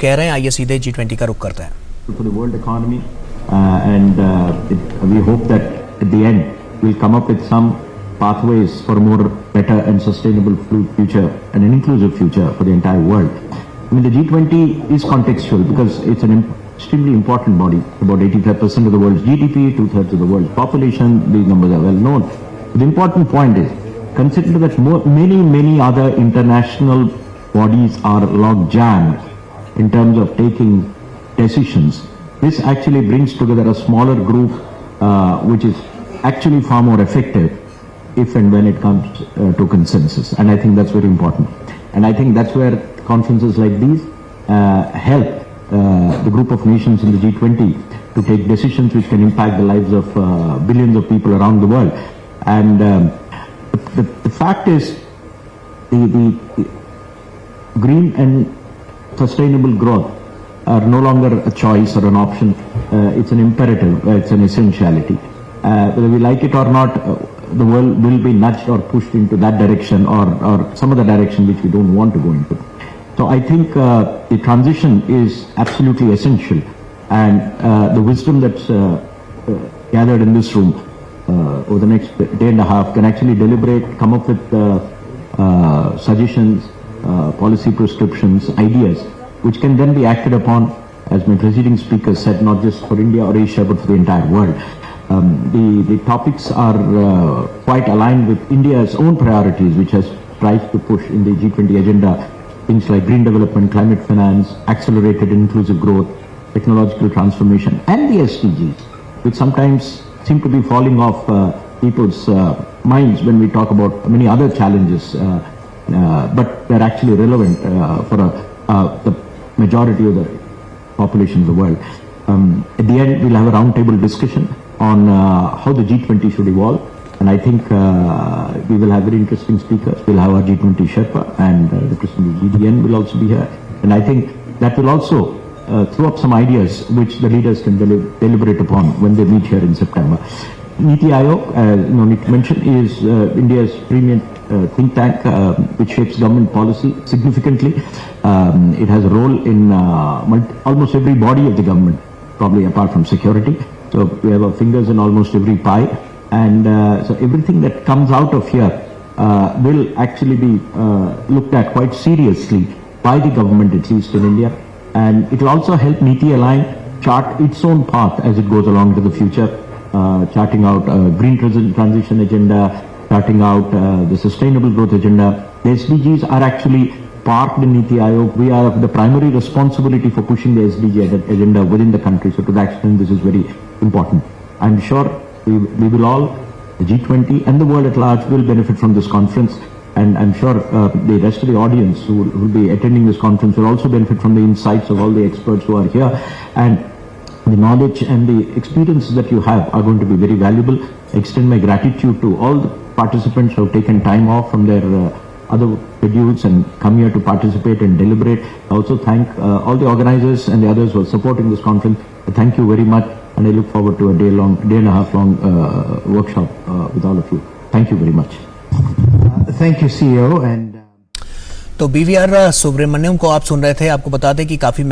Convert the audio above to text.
कह रहे हैं, आइए सीधे G20 का रुख करते हैं। For the world economy, we hope that at the end we'll come up with some pathways for a more better and sustainable future and an inclusive future for the entire world. I mean, the G20 is contextual because it's an extremely important body. About 85% of the world's GDP, 2/3 of the world's population. These numbers are well known. The important point is, consider that many other international bodies are log jammed in terms of taking decisions. This actually brings together a smaller group, which is actually far more effective if and when it comes to consensus. And I think that's very important. And I think that's where conferences like these help the group of nations in the G20 to take decisions which can impact the lives of billions of people around the world. And the fact is, the green and sustainable growth are no longer a choice or an option. It's an imperative, it's an essentiality. Whether we like it or not, the world will be nudged or pushed into that direction or some other direction which we don't want to go into. So I think the transition is absolutely essential, and the wisdom that's gathered in this room over the next day and a half can actually deliberate, come up with suggestions, policy prescriptions, ideas, which can then be acted upon, as my preceding speaker said, not just for India or Asia, but for the entire world. The topics are quite aligned with India's own priorities, which has tried to push in the G20 agenda things like green development, climate finance, accelerated inclusive growth, technological transformation, and the SDGs, which sometimes seem to be falling off people's minds when we talk about many other challenges, but they're actually relevant for the majority of the population of the world. At the end, we'll have a roundtable discussion on how the G20 should evolve, and I think we will have very interesting speakers. We'll have our G20 Sherpa, and the President of the GDN will also be here, and I think that will also throw up some ideas which the leaders can deliberate upon when they meet here in September. NITI, as NITI mentioned, is India's premium think tank which shapes government policy significantly. It has a role in almost every body of the government, probably apart from security. So we have our fingers in almost every pie, and so everything that comes out of here will actually be looked at quite seriously by the government, at least in India, and it will also help NITI align, chart its own path as it goes along to the future, charting out a green transition agenda, charting out the sustainable growth agenda. The SDGs are actually parked in NITI Aayog. We have the primary responsibility for pushing the SDG agenda within the country. So to that extent, this is very important. I'm sure we will all, the G20 and the world at large, will benefit from this conference. And I'm sure the rest of the audience who will be attending this conference will also benefit from the insights of all the experts who are here. And the knowledge and the experiences that you have are going to be very valuable. I extend my gratitude to all the participants who have taken time off from their other schedules and come here to participate and deliberate. I also thank all the organizers and the others who are supporting this conference. I thank you very much, and I look forward to a day and a half long workshop with all of you. Thank you very much. Thank you, CEO. And तो BVR Subramaniam को आप सुन रहे थे। आपको बता दें कि काफी